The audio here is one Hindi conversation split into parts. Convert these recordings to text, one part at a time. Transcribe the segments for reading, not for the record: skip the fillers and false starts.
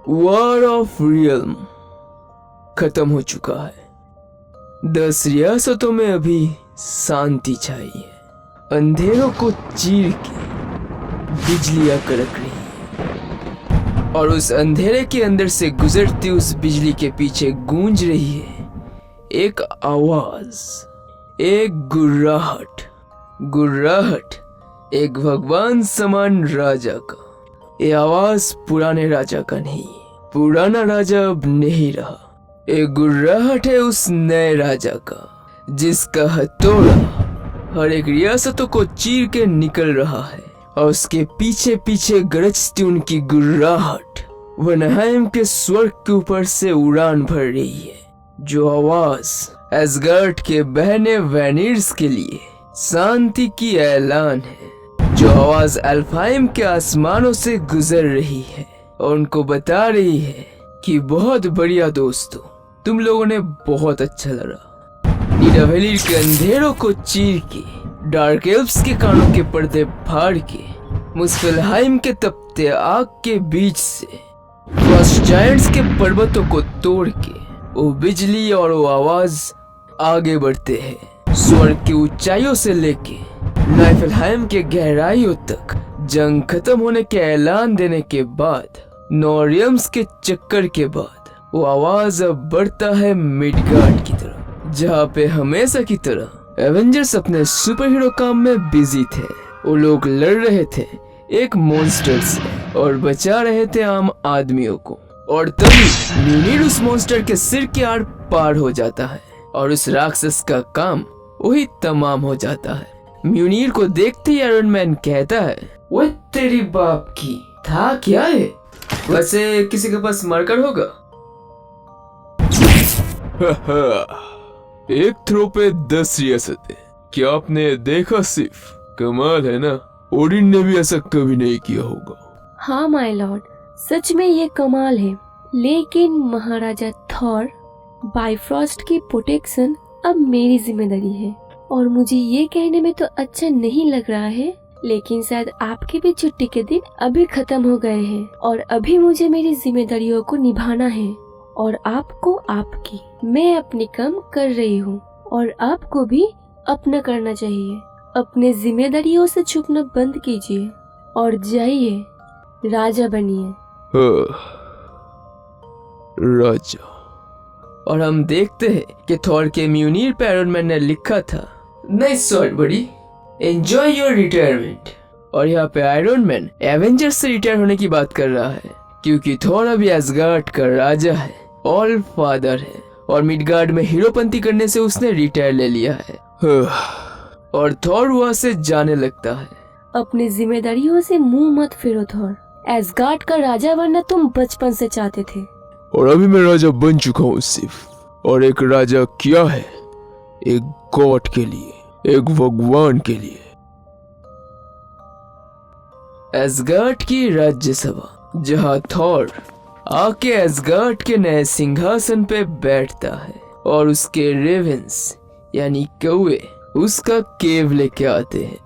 वॉर ऑफ रियल्म खत्म हो चुका है। 10 रियासतों में अभी शांति छाई है। अंधेरों को चीर के बिजलियां कड़क रही है और उस अंधेरे के अंदर से गुजरती उस बिजली के पीछे गूंज रही है एक आवाज, एक गुर्राहट एक भगवान समान राजा का। ये आवाज पुराने राजा का नहीं, पुराना राजा अब नहीं रहा। एक गुर्राहट है उस नए राजा का, जिसका हथौड़ा हर एक रियासतों को चीर के निकल रहा है और उसके पीछे पीछे गरजती उनकी गुर्राहट वनहाइम के स्वर्ग के ऊपर से उड़ान भर रही है। जो आवाज एसगार्ड के बहने वैनिर्स के लिए शांति की ऐलान है, जो आवाज एल्फहाइम के आसमानों से गुजर रही है और उनको बता रही है कि बहुत बढ़िया दोस्तों, तुम लोगों ने बहुत अच्छा लड़ा। निडावेलिर के अंधेरों को चीर के, डार्क एल्व्स के कानों के पर्दे फाड़ के, मुस्फेल्हाइम के तपते आग के बीच से फ्रॉस्ट जायंट्स के पर्वतों को तोड़ के वो बिजली और वो आवाज आगे बढ़ते हैं। स्वर्ग की ऊंचाइयों से लेके नाइफलहाइम के गहराइयों तक जंग खत्म होने के ऐलान देने के बाद, नोरियम्स के चक्कर के बाद, वो आवाज अब बढ़ता है मिडगार्ड की तरफ, जहाँ पे हमेशा की तरह एवेंजर्स अपने सुपर हीरो काम में बिजी थे। वो लोग लड़ रहे थे एक मॉन्स्टर से और बचा रहे थे आम आदमियों को, और तभी म्यूनिर उस मॉन्स्टर के सिर के आर पार हो जाता है और उस राक्षस का काम वही तमाम हो जाता है। म्यूनिर को देखते ही आयरन मैन कहता है, वो तेरी बाप की, था क्या है? वैसे किसी के पास मार्कर होगा? एक थ्रो पे 10 रियासतें, क्या आपने देखा? सिर्फ कमाल है ना। ओडिन ने भी ऐसा कभी नहीं किया होगा। हाँ माय लॉर्ड, सच में ये कमाल है। लेकिन महाराजा थॉर, बाइफ्रॉस्ट की प्रोटेक्शन अब मेरी जिम्मेदारी है और मुझे ये कहने में तो अच्छा नहीं लग रहा है, लेकिन शायद आपके भी छुट्टी के दिन अभी खत्म हो गए हैं और अभी मुझे मेरी जिम्मेदारियों को निभाना है और आपको आपकी। मैं अपनी काम कर रही हूँ और आपको भी अपना करना चाहिए। अपने जिम्मेदारियों से छुपना बंद कीजिए और जाइए, राजा बनिए। राजा। और हम देखते हैं कि थॉर के म्यूनिर पे आयरन मैन ने लिखा था, नाइस शॉट बड़ी, एंजॉय योर रिटायरमेंट। और यहाँ पे आयरन मैन एवेंजर्स से रिटायर होने की बात कर रहा है, क्योंकि थॉर अभी एसगार्ड का राजा है, ऑल फादर है, और मिडगार्ड में हीरोपंती करने से उसने रिटायर ले लिया है। और थॉर वहाँ से जाने लगता है। अपनी जिम्मेदारियों से मुंह मत फेरो थॉर। एसगार्ड का राजा बनना तुम बचपन से चाहते थे और अभी मैं राजा बन चुका हूँ सिर्फ। और एक राजा क्या है? एक गॉड के लिए, एक भगवान के लिए। एसगार्ड की राज्यसभा, जहाँ थॉर आके एसगार्ड के नए सिंहासन पे बैठता है और उसके रेवेंस यानी कौवे उसका केव लेके आते हैं।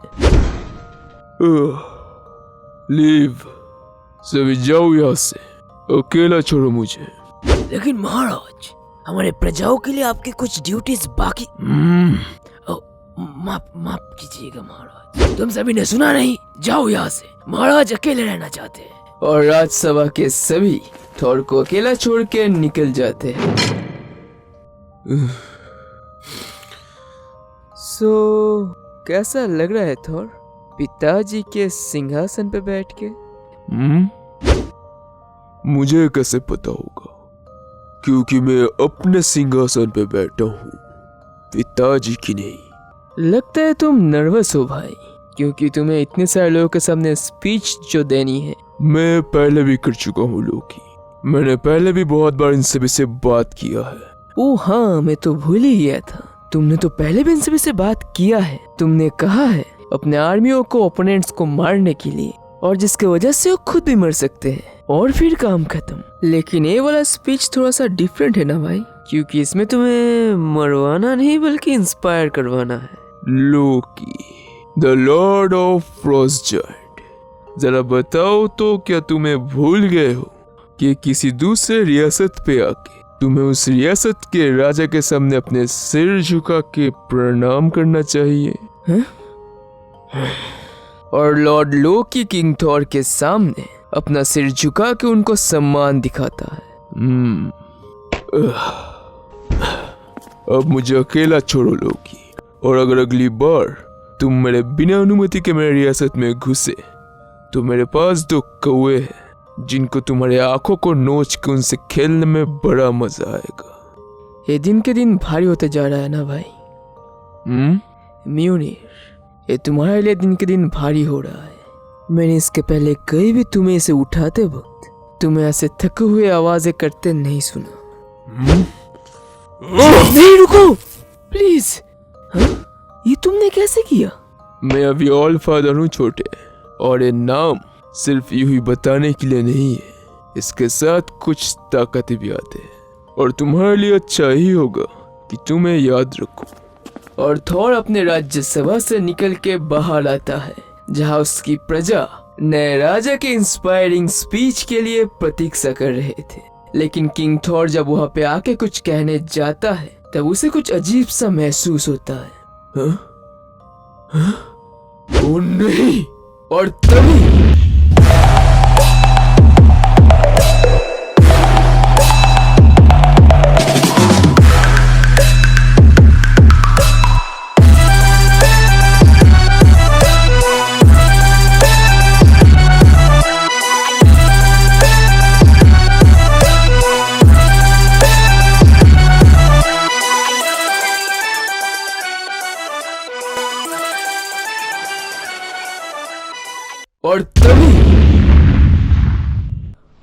लीव, सभी जाओ यहाँ से, अकेला छोड़ो मुझे। लेकिन महाराज, हमारे प्रजाओं के लिए आपकी कुछ ड्यूटीज बाकी। माफ कीजिएगा महाराज, तुम सभी ने सुना नहीं? जाओ यहाँ से, महाराज अकेले रहना चाहते हैं। और राजसभा के सभी थॉर को अकेला छोड़ के निकल जाते हैं। कैसा लग रहा है थॉर, पिताजी के सिंहासन पे बैठ के? मुझे कैसे पता होगा, क्योंकि मैं अपने सिंहासन पे बैठा हूँ, पिताजी की नहीं। लगता है तुम नर्वस हो भाई, क्योंकि तुम्हें इतने सारे लोगों के सामने स्पीच जो देनी है। मैं पहले भी कर चुका हूँ लोकी, मैंने पहले भी बहुत बार इन सभी से बात किया है। ओ हाँ, मैं तो भूल ही गया था, तुमने तो पहले भी इन सभी से बात किया है। तुमने कहा है अपने आर्मियों को ओपोनेंट्स को मारने के लिए, और जिसके वजह से वो खुद भी मर सकते हैं और फिर काम खत्म। लेकिन ये वाला स्पीच थोड़ा सा डिफरेंट है ना भाई, क्योंकि इसमें तुम्हें मरवाना नहीं बल्कि इंस्पायर करवाना है। Loki, the lord of frost giant, जरा बताओ तो क्या तुम्हें भूल गए हो कि किसी दूसरे रियासत पे आके तुम्हें उस रियासत के राजा के सामने अपने सिर झुका के प्रणाम करना चाहिए। और लॉर्ड लोकी किंग थॉर के सामने अपना सिर झुका के उनको सम्मान दिखाता है। अब मुझे अकेला छोड़ो लोकी, और अगर अगली बार तुम मेरे बिना अनुमति के मेरे रियासत में घुसे तो मेरे पास 2 कौवे हैं जिनको तुम्हारे आंखों को नोच के उनसे खेलने में बड़ा मजा आएगा। ये दिन के दिन भारी होते जा रहा है ना भाई। म्यूनिर, ये तुम्हारे लिए दिन के दिन भारी हो रहा है। मैंने इसके पहले कहीं भी तुम्हें इसे उठाते वक्त तुम्हें ऐसे थके हुए आवाजें करते नहीं सुना। नहीं रुको प्लीज। ये तुमने कैसे किया? मैं अभी ऑल फादर हूँ छोटे, और ये नाम सिर्फ यूं ही बताने के लिए नहीं है, इसके साथ कुछ ताकतें भी आते हैं, और तुम्हारे लिए अच्छा ही होगा कि तुम्हें याद रखो। और थॉर अपने राज्यसभा से निकल के बाहर आता है, जहाँ उसकी प्रजा नए राजा के इंस्पायरिंग स्पीच के लिए प्रतीक्षा कर रहे थे। लेकिन किंग थॉर जब वहाँ पे आके कुछ कहने जाता है तब उसे कुछ अजीब सा महसूस होता है। ओ नहीं! और तभी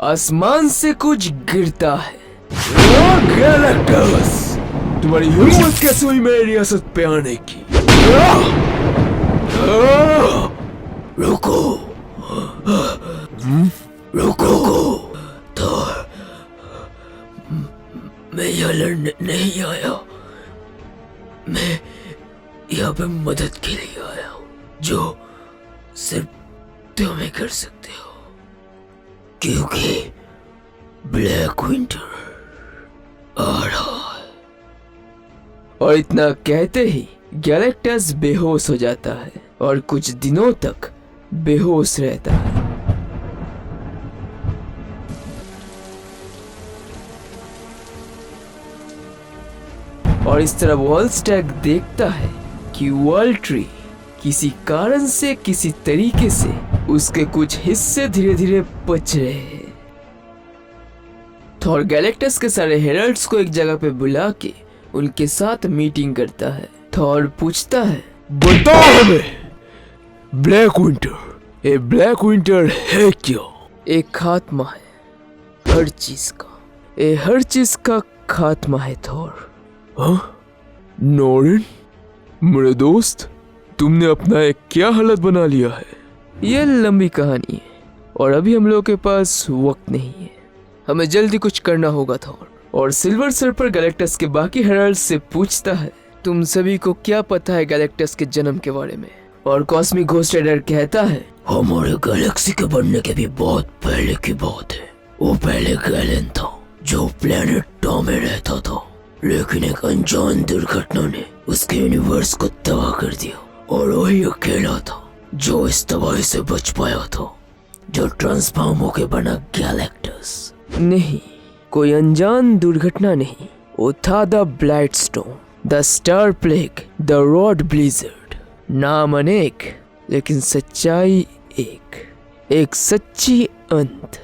आसमान से कुछ गिरता है। गैलेक्टस, तुम्हारी हिम्मत कैसे हुई मेरी रियासत पे आने की? रुको रुको थॉर, मैं यहाँ लड़ने नहीं आया, मैं यहाँ पे मदद के लिए आया हूँ, जो सिर्फ तुम्हें कर सकते हो, क्योंकि ब्लैक विंटर आ रहा है। और इतना कहते ही गैलेक्टस बेहोश हो जाता है और कुछ दिनों तक बेहोश रहता है। और इस तरह वॉलस्टैग देखता है कि वर्ल्ड ट्री किसी कारण से, किसी तरीके से उसके कुछ हिस्से धीरे धीरे बच रहे हैं। थॉर गैलेक्टस के सारे हेरल्ड्स को एक जगह पे बुला के उनके साथ मीटिंग करता है। थॉर पूछता है, बताओ हमें, ब्लैक विंटर, ये ब्लैक विंटर है क्या? एक खात्मा है हर चीज का, ये हर चीज का खात्मा है थॉर। हाँ? नॉरिन, मेरे दोस्त, तुमने अपना एक क्या हालत बना लिया है? ये लंबी कहानी है और अभी हम लोगों के पास वक्त नहीं है, हमें जल्दी कुछ करना होगा थॉर। और सिल्वर सर्पर गैलेक्टस के बाकी हेराल्ड से पूछता है, तुम सभी को क्या पता है गैलेक्टस के जन्म के बारे में? और कॉस्मिक घोस्ट राइडर कहता है, हमारे गैलेक्सी के बनने के भी बहुत पहले की बात है। वो पहले गैलेन था जो प्लेनेट टॉ में रहता था, लेकिन एक अनजान दुर्घटना ने उसके यूनिवर्स को तबाह कर दिया, और वही अकेला था जो इस तबाही से बच पाया था, जो ट्रांसफॉर्म होके बना गैलेक्टस। नहीं, कोई अनजान दुर्घटना नहीं, वो था the blight storm, the star plague, the rod blizzard. नाम अनेक लेकिन सच्चाई एक सच्ची अंत,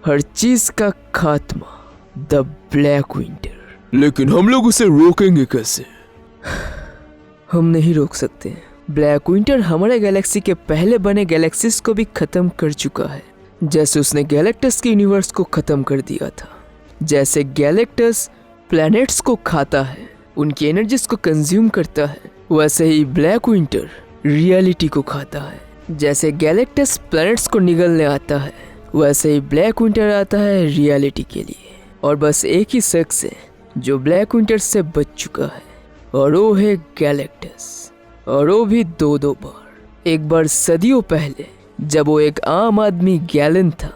हर चीज का खात्मा, द ब्लैक विंटर। लेकिन हम लोग उसे रोकेंगे कैसे? हम नहीं रोक सकते। ब्लैक विंटर हमारे गैलेक्सी के पहले बने गैलेक्सीज को भी खत्म कर चुका है, जैसे उसने गैलेक्टस के यूनिवर्स को खत्म कर दिया था। जैसे गैलेक्टस प्लैनेट्स को खाता है, उनकी एनर्जीज को कंज्यूम करता है, वैसे ही ब्लैक विंटर रियलिटी को खाता है। जैसे गैलेक्टस प्लैनेट्स को निगलने आता है, वैसे ही ब्लैक विंटर आता है रियलिटी के लिए। और बस एक ही शख्स है जो ब्लैक विंटर से बच चुका है, और वो है गैलेक्टस, और वो भी दो बार। एक बार सदियों पहले जब वो एक आम आदमी गैलेन था,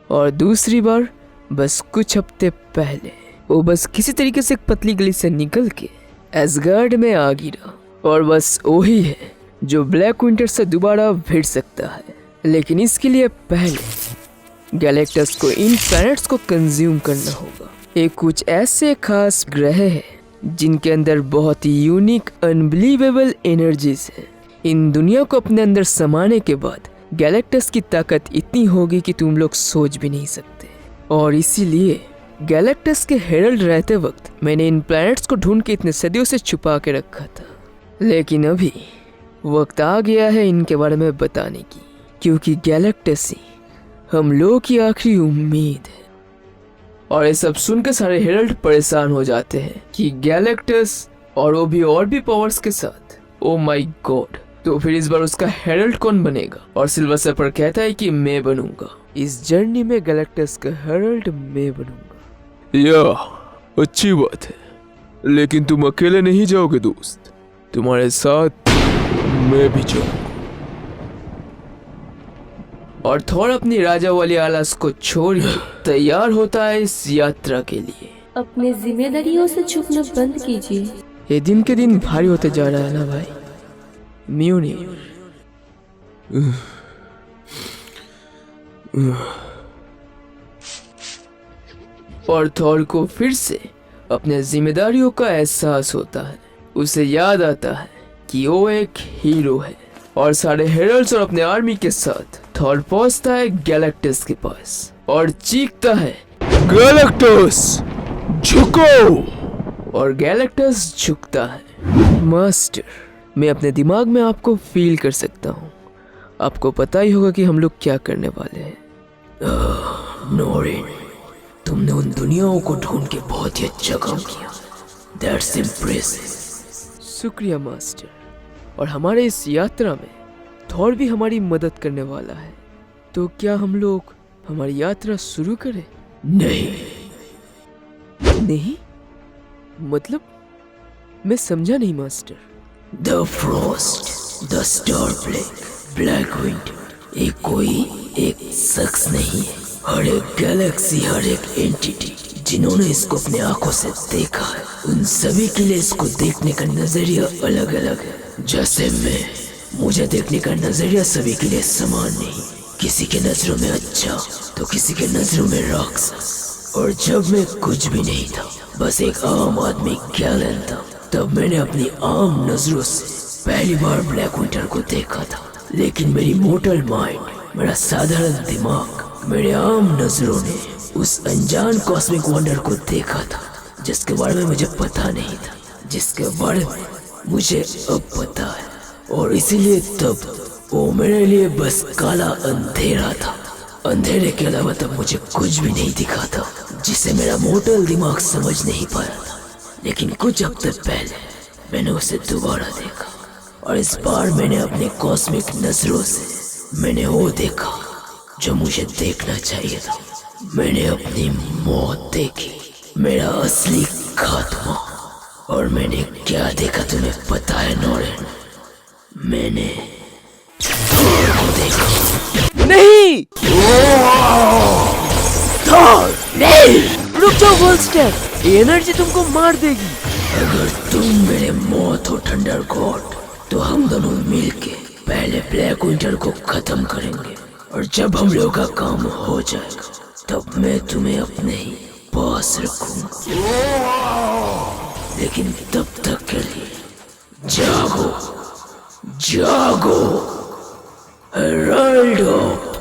और दूसरी बार बस कुछ हफ्ते पहले वो बस किसी तरीके से एक पतली गली से निकल के एसगार्ड में आ गिरा, और बस वही है जो ब्लैक विंटर से दोबारा भिड़ सकता है। लेकिन इसके लिए पहले गैलेक्टस को इन प्लैनेट्स को कंज्यूम करना होगा। ये कुछ ऐसे खास ग्रह हैं जिनके अंदर बहुत ही यूनिक अनबिलीवेबल एनर्जीज है। इन दुनिया को अपने अंदर समाने के बाद गैलेक्टस की ताकत इतनी होगी कि तुम लोग सोच भी नहीं सकते। और इसीलिए गैलेक्टस के हेरल्ड रहते वक्त मैंने इन प्लैनेट्स को ढूंढ के इतने सदियों से छुपा के रखा था। लेकिन अभी वक्त आ गया है इनके बारे में बताने की, क्योंकि गैलेक्टस ही हम लोगों की आखिरी उम्मीद है। और ये सब सुनकर सारे हेरल्ड परेशान हो जाते हैं कि गैलेक्टस और वो भी पावर्स के साथ। ओ माय गॉड, तो फिर इस बार उसका हेरल्ड कौन बनेगा? और सिल्वर सर्फर कहता है कि मैं बनूंगा। इस जर्नी में गैलेक्टस का हेरल्ड मैं बनूंगा। या अच्छी बात है, लेकिन तुम अकेले नहीं जाओगे दोस्त, तुम्हारे साथ मैं भी जाऊंगा। और थोर अपनी राजा वाली आलस को छोड़ तैयार होता है इस यात्रा के लिए। अपने जिम्मेदारियों से छुपना बंद कीजिए। ये दिन के दिन भारी होते जा रहा है ना भाई। म्यूनिर। और थोर को फिर से अपने जिम्मेदारियों का एहसास होता है। उसे याद आता है कि वो एक हीरो है। और सारे हेरल्ड्स और अपने आर्मी के साथ थोर पहुंचता है गैलेक्टस के पास और चीखता है, गैलेक्टस झुको! और गैलेक्टस झुकता है। मास्टर, मैं अपने दिमाग में आपको फील कर सकता हूँ। आपको पता ही होगा कि हम लोग क्या करने वाले हैं। नोरिन, तुमने उन दुनियाओं को ढूंढ के बहुत ही अच्छा काम किया। That's impressive. शुक्रिया मास्टर। और हमारे इस यात्रा में थोर भी हमारी मदद करने वाला है। तो क्या हम लोग हमारी यात्रा शुरू करें? नहीं। नहीं मतलब मैं समझा नहीं master. The Frost, the star plague, black winter, ये कोई एक शख्स नहीं है। हर एक गैलेक्सी, हर एक एंटिटी जिन्होंने इसको अपने आंखों से देखा है, उन सभी के लिए इसको देखने का नजरिया अलग अलग है। जैसे मुझे देखने का नजरिया सभी के लिए समान नहीं। किसी के नजरों में अच्छा तो किसी के नजरों में राक्षस। और जब मैं कुछ भी नहीं था, बस एक आम आदमी गैलन था, तब मैंने अपनी आम नजरों से पहली बार ब्लैक विंटर को देखा था। लेकिन मेरी मोर्टल माइंड, मेरा साधारण दिमाग, मेरे आम नजरों ने उस अनजान कॉस्मिक वंडर को देखा था, जिसके बारे में मुझे पता नहीं था, जिसके बारे में मुझे अब पता है। और इसीलिए तब वो मेरे लिए बस काला अंधेरा था। अंधेरे के अलावा तब मुझे कुछ भी नहीं दिखा था, जिसे मेरा मोर्टल दिमाग समझ नहीं पाया था। लेकिन कुछ हफ्ते पहले मैंने उसे दोबारा देखा, और इस बार मैंने अपने कॉस्मिक नजरों से मैंने वो देखा जो मुझे देखना चाहिए था। मैंने अपनी मौत देखी, मेरा असली खात्मा। और मैंने क्या देखा तुम्हें पता है नोरिन? मैंने थोर को देखा। नहीं! थोर नहीं! रुक जाओ गोल्डस्टर, ये एनर्जी तुमको मार देगी। अगर तुम मेरे मौत हो थंडर गॉड, तो हम दोनों मिलके पहले ब्लैक विंटर को खत्म करेंगे। और जब हम लोग का काम हो जाएगा, तब मैं तुम्हें अपने ही पास रखूंगा। लेकिन तब तक के लिए जागो, जागो, हेरल्ड ऑफ